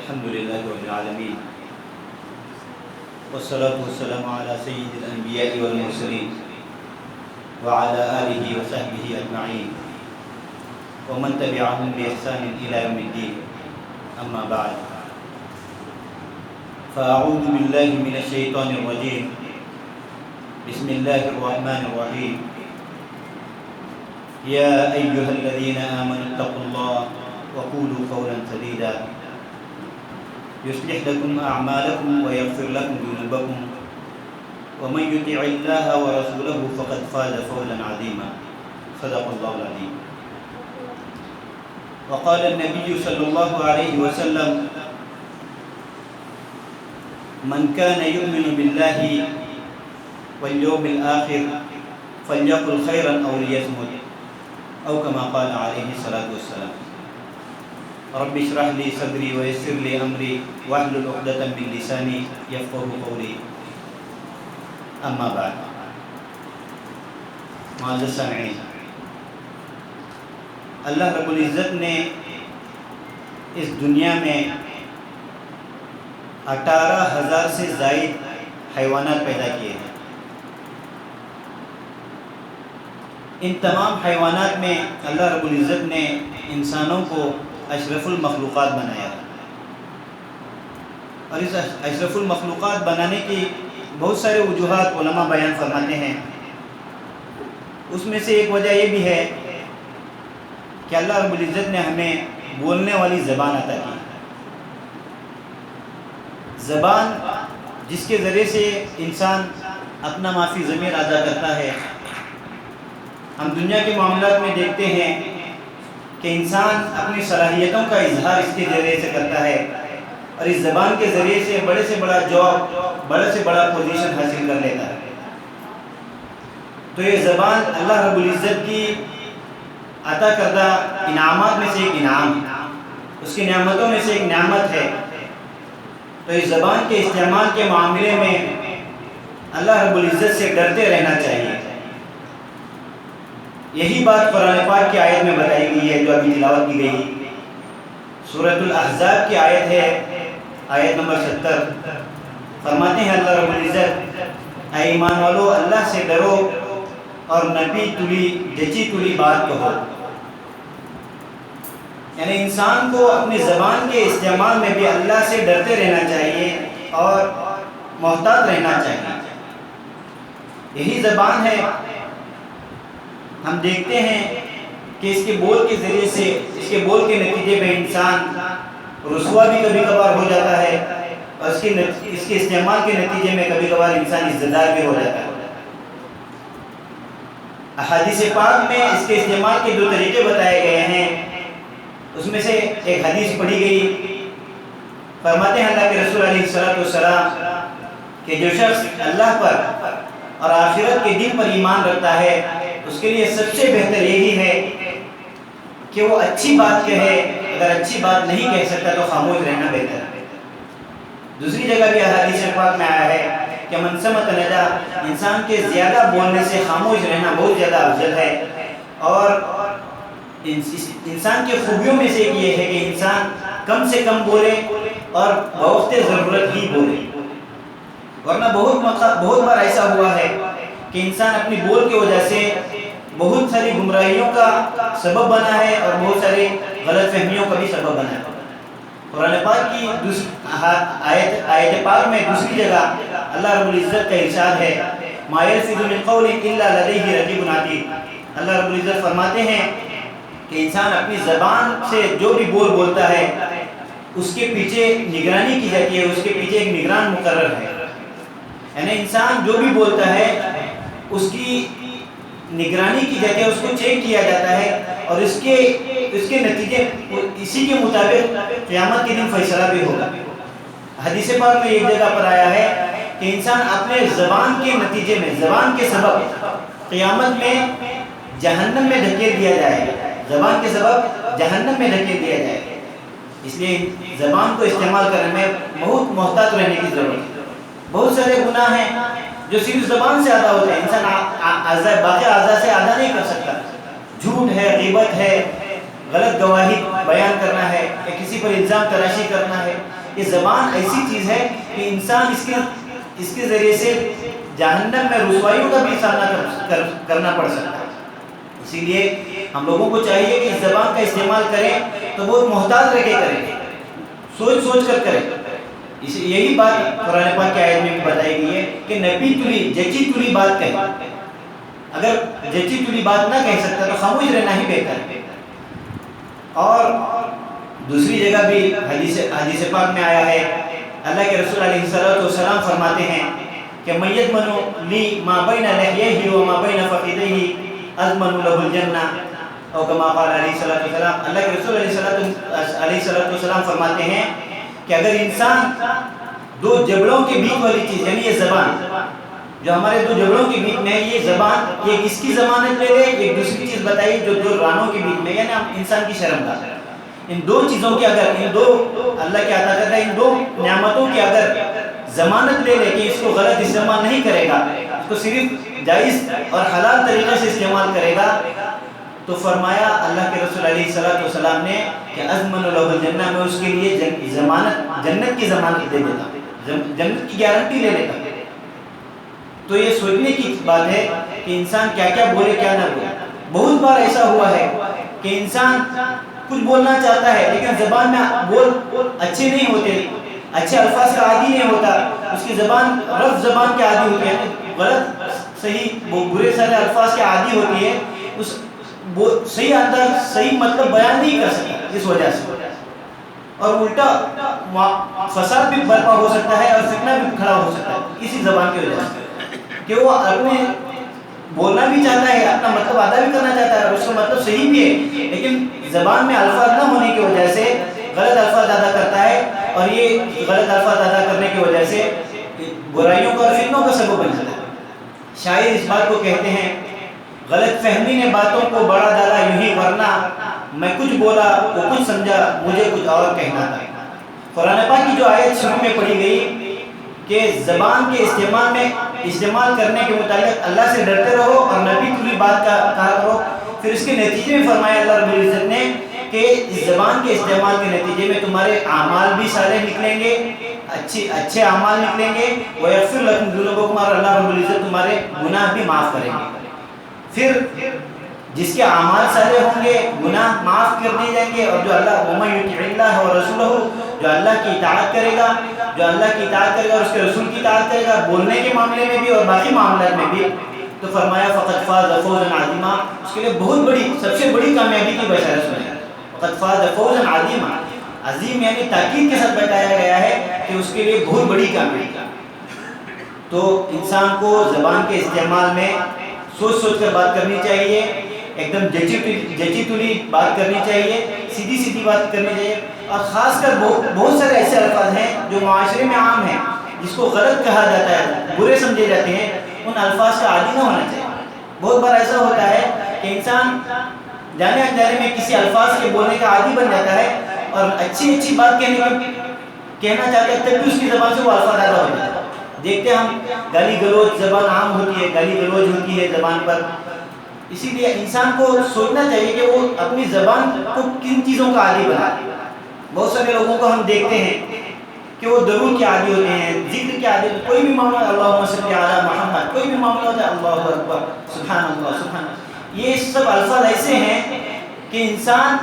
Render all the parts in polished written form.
الحمد لله رب العالمين والصلاة والسلام على سيد الأنبياء والمرسلين وعلى آله وصحبه أجمعين ومن تبعهم بإحسان إلى يوم الدين أما بعد فأعوذ بالله من الشيطان الرجيم بسم الله الرحمن الرحيم يا أيها الذين آمنوا اتقوا الله وقولوا قولا سديدا يصلح لكم أعمالكم ويغفر لكم ذنوبكم ومن يطع الله ورسوله فقد فاز فوزا عظيما صدق الله العظيم. وقال النبي صلى الله عليه وسلم من كان يؤمن بالله واليوم الآخر فليقل خيرا أو ليصمت أو كما قال عليه الصلاة والسلام. رب اشرح لي صدري ويسر لي أمري واحلل عقدة من لساني يفقهوا قولي. أما بعد معزز سامعین، اللہ رب العزت نے اس دنیا میں 18,000 سے زائد حیوانات پیدا کیے ہیں. ان تمام حیوانات میں اللہ رب العزت نے انسانوں کو اشرف المخلوقات بنایا ہے، اور اس اشرف المخلوقات بنانے کی بہت سارے وجوہات علماء بیان فرماتے ہیں. اس میں سے ایک وجہ یہ بھی ہے کہ اللہ رب العزت نے ہمیں بولنے والی زبان عطا کی. زبان جس کے ذریعے سے انسان اپنا معافی ضمیر ادا کرتا ہے. ہم دنیا کے معاملات میں دیکھتے ہیں کہ انسان اپنی صلاحیتوں کا اظہار اس کے ذریعے سے کرتا ہے، اور اس زبان کے ذریعے سے بڑے سے بڑا جاب، بڑے سے بڑا پوزیشن حاصل کر لیتا ہے. تو یہ زبان اللہ رب العزت کی عطا کردہ انعامات میں سے ایک انعام ہے، اس کی نعمتوں میں سے ایک نعمت ہے. تو اس زبان کے استعمال کے معاملے میں اللہ رب العزت سے ڈرتے رہنا چاہیے. یہی بات قرآن پاک کی آیت میں بتائی گئی ہے جو ابھی تلاوت کی گئی. سورۃ الاحزاب کی آیت ہے، آیت نمبر 70. فرماتے ہیں اللہ رب العزت، اے ایمان والو اللہ سے ڈرو اور نبی تلی جچی تلی بات کہو. یعنی انسان کو اپنی زبان کے استعمال میں بھی اللہ سے ڈرتے رہنا چاہیے اور محتاط رہنا چاہیے. یہی زبان ہے. ہم دیکھتے ہیں کہ اس کے بول کے ذریعے سے، اس کے بول کے نتیجے میں انسان رسوا بھی کبھی کبھار ہو جاتا ہے، اور اس کے استعمال کے نتیجے میں کبھی کبھار انسان عزت دار بھی ہو جاتا ہے. احادیث پاک میں اس کے استعمال کے 2 طریقے بتائے گئے ہیں. اس میں سے ایک حدیث پڑھی گئی. فرماتے ہیں اللہ کے رسول علیہ الصلوۃ والسلام کہ جو شخص اللہ پر اور آخرت کے دن پر ایمان رکھتا ہے اس کے لیے سب سے بہتر یہی ہے کہ وہ اچھی بات کہے. اگر اچھی بات نہیں کہہ سکتا تو خاموش رہنا بہتر ہے. دوسری جگہ بھی احادیث پاک میں آیا ہے کہ من صمت نجا، انسان کے زیادہ بولنے سے خاموش رہنا بہت زیادہ افضل ہے. اور انسان کی خوبیوں میں سے ایک یہ ہے کہ انسان کم سے کم بولے اور بوقت ضرورت ہی بولے. ورنہ بہت بار ایسا ہوا ہے کہ انسان اپنی بول کی وجہ سے بہت ساری گمراہیوں کا سبب بنا ہے اور بہت ساری غلط فہمیوں کا بھی سبب بنا ہے. قرآن پاک کی آیت پاک میں دوسری جگہ اللہ رب العزت کا ارشاد ہے، ما یلفظ من قول الا لدیہ رقیب عتید. اللہ رب العزت فرماتے ہیں کہ انسان اپنی زبان سے جو بھی بولتا ہے اس کے پیچھے نگرانی کی جاتی ہے، اس کے پیچھے ایک نگران مقرر ہے. یعنی انسان جو بھی بولتا ہے اس کی نگرانی کی جاتی ہے، اس کو چیک کیا جاتا ہے، اور اس کے نتیجے اسی کے مطابق قیامت کے دن فیصلہ بھی ہوگا. حدیث پاک میں ایک جگہ پر آیا ہے کہ انسان اپنے زبان کے نتیجے میں، زبان کے سبب قیامت میں جہنم میں دھکیل دیا جائے گا. زبان کے سبب جہنم میں دھکیل دیا جائے گا. اس لیے زبان کو استعمال کرنے میں بہت محتاط رہنے کی ضرورت ہے. بہت سارے گناہ ہیں جو صرف زبان سے ادا ہوتے ہیں، انسان باقی اعضاء سے ادا نہیں کر سکتا. جھوٹ ہے، غیبت ہے، غلط گواہی بیان کرنا ہے یا کسی پر الزام تراشی کرنا ہے. یہ زبان ایسی چیز ہے کہ انسان اس کے ذریعے سے جہنم میں رسوائیوں کا بھی سامنا کرنا پڑ سکتا ہے. اسی لیے ہم لوگوں کو چاہیے کہ اس زبان کا استعمال کریں تو بہت محتاط رہ کے کریں, سوچ سوچ کر کریں. یہی بات قرآن پاک کی آیت میں بھی بتائی گئی ہے کہ نبی تلی جچی تلی بات کہیں. اگر جچی تلی بات نہ کہہ سکتا تو خاموش رہنا ہی بہتر ہے. اور دوسری جگہ بھی حدیث پاک میں آیا ہے, اللہ کے رسول علیہ السلام فرماتے ہیں کہ میت منو لی ما بین لحیہ و ما بین فخذیہ اضمن له الجنہ, او کما قال علیہ السلام. اللہ کے رسول علیہ السلام فرماتے ہیں کہ اگر انسان دو جبڑوں کے بیچ والی چیز یعنی یہ زبان جو ہمارے دو جبڑوں کے بیچ میں ہے, یہ زبان یہ کس کی ضمانت لے لے, ایک دوسری چیز بتائی جو دو رانوں کے بیچ میں یعنی انسان کی شرمگاہ, ان دو چیزوں کی اگر ان دو اللہ کے عطا کردہ ان دو نعمتوں کی اگر ضمانت لے لے کہ اس کو غلط استعمال نہیں کرے گا, اس کو صرف جائز اور حلال طریقے سے استعمال کرے گا, تو فرمایا اللہ کے رسول علیہ السلام نے کہ اضمن له الجنہ, میں اس کے لیے ضمانت جنت کی ضمانت دے دیتا, جنت کی گارنٹی لے لیتا. تو یہ سوچنے کی بات ہے کہ انسان کیا کیا بولے کیا نہ بولے. بہت بار ایسا ہوا ہے کہ انسان کچھ بولنا چاہتا ہے لیکن زبان میں بول اچھے نہیں ہوتے, اچھے الفاظ کا عادی نہیں ہوتا, اس کی زبان رف زبان کے عادی ہوتی ہے, غلط صحیح برے سارے الفاظ کے عادی ہوتی ہے, اس صحیح انداز صحیح مطلب بیان نہیں کر سکتا اس وجہ سے, اور الٹا فساد بھی برپا ہو سکتا ہے اور فتنہ بھی کھڑا ہو سکتا ہے اسی زبان کی وجہ سے کہ وہ اپنے بولنا بھی چاہتا ہے, اپنا مطلب ادا بھی کرنا چاہتا ہے اور اس کا مطلب صحیح بھی ہے, لیکن زبان میں الفاظ نہ ہونے کی وجہ سے غلط الفاظ ادا کرتا ہے, اور یہ غلط الفاظ ادا کرنے کی وجہ سے برائیوں کا اور فتنوں کا سبب بن جاتا ہے. شاعر اس بات کو کہتے ہیں, غلط فہمی نے باتوں کو بڑا ڈالا یوں ہی, ورنہ میں کچھ بولا وہ کچھ سمجھا مجھے کچھ اور کہنا تھا. قرآن پاک کی جو آیت شروع میں پڑھی گئی کہ زبان کے استعمال کرنے کے متعلق اللہ سے ڈرتے رہو اور نبی تلی بات کا کہا کرو, پھر اس کے نتیجے میں فرمایا اللہ رب العزت نے کہ اس زبان کے استعمال کے نتیجے میں تمہارے اعمال بھی صالح نکلیں گے, اچھے اعمال نکلیں گے, وَيَغْفِرْ لَكُمْ ذُنُوبَكُمْ, اور اللہ رب العزت تمہارے گناہ بھی معاف کریں گے. پھر جس کے اعمال صالح ہوں گے گناہ معاف کر دیے جائیں گے, اور جو اللہ وَمَن يُطِعِ اللَّهَ وَرَسُولَهُ, جو اللہ کی اطاعت کرے گا اور اس کے رسول کی اطاعت کرے گا بولنے کے معاملے میں بھی اور باقی معاملات میں بھی, تو فرمایا فقد فاز فوزا عظیما, اس کے لیے بہت بڑی سب سے بڑی کامیابی کی بشارت سنائے. فقد فاز فوزا عظیما, عظیم یعنی تاکید کے ساتھ بتایا گیا ہے کہ اس کے لیے بہت بڑی کامیابی. تو انسان کو زبان کے استعمال میں سوچ سوچ کر بات کرنی چاہیے, ایک دم جچی تلی بات کرنی چاہیے, سیدھی بات کرنی چاہیے. اور خاص کر بہت سارے ایسے الفاظ ہیں جو معاشرے میں عام ہیں جس کو غلط کہا جاتا ہے, برے سمجھے جاتے ہیں, ان الفاظ کا عادی نہ ہونا چاہیے. بہت بار ایسا ہوتا ہے کہ انسان جانے انجانے میں کسی الفاظ کے بولنے کا عادی بن جاتا ہے اور اچھی بات کہنا چاہتا ہے, تب بھی اس کی زبان سے وہ الفاظ ادا ہو جاتا ہے. دیکھتے ہیں ہم گالی گلوچ زبان عام ہوتی ہے, گالی گلوچ ہوتی ہے زبان پر. اسی لیے انسان کو سوچنا چاہیے کہ وہ اپنی زبان کو کن چیزوں کا عادی بنائے. بہت سارے لوگوں کو ہم دیکھتے ہیں کہ وہ درود کے عادی ہوتے ہیں, ذکر کے عادی, کوئی بھی معاملہ اللہم صلی علی محمد, کوئی بھی معاملہ ہوتا ہے اللہ اکبر سبحان اللہ سبحان اللہ. یہ سب الفاظ ایسے ہیں کہ انسان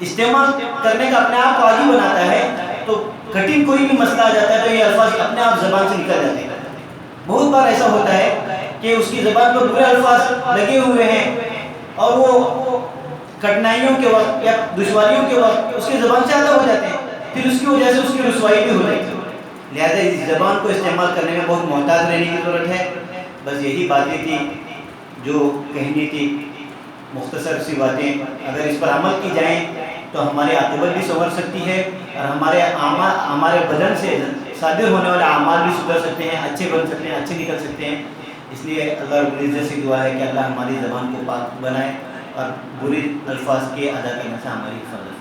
استعمال کرنے کا اپنے آپ کو عادی بناتا ہے, تو کٹھن کوئی بھی مسئلہ آ جاتا ہے تو یہ الفاظ اپنے آپ زبان سے نکل جاتے ہیں. بہت بار ایسا ہوتا ہے کہ اس کی زبان پر برے الفاظ لگے ہوئے ہیں اور وہ کٹھنائیوں کے وقت یا دشواریوں کے وقت اس کی زبان سے ادا ہو جاتے ہیں, پھر اس کی وجہ سے اس کی رسوائی بھی ہو جاتی ہے. لہذا اس زبان کو استعمال کرنے میں بہت محتاط رہنے کی ضرورت ہے. بس یہی باتیں تھی جو کہنی تھی, مختصر سی باتیں. اگر اس پر عمل کی جائیں تو ہماری عاقبت بھی سنور سکتی ہے اور ہمارے بدن سے صادر ہونے والے اعمال بھی سدھر سکتے ہیں, اچھے بن سکتے ہیں, اچھے نکل سکتے ہیں. اس لیے اللہ رب العزت سے دعا ہے کہ اللہ ہماری زبان کو پاک بنائے اور برے الفاظ کے ادا کرنے سے ہماری حفاظت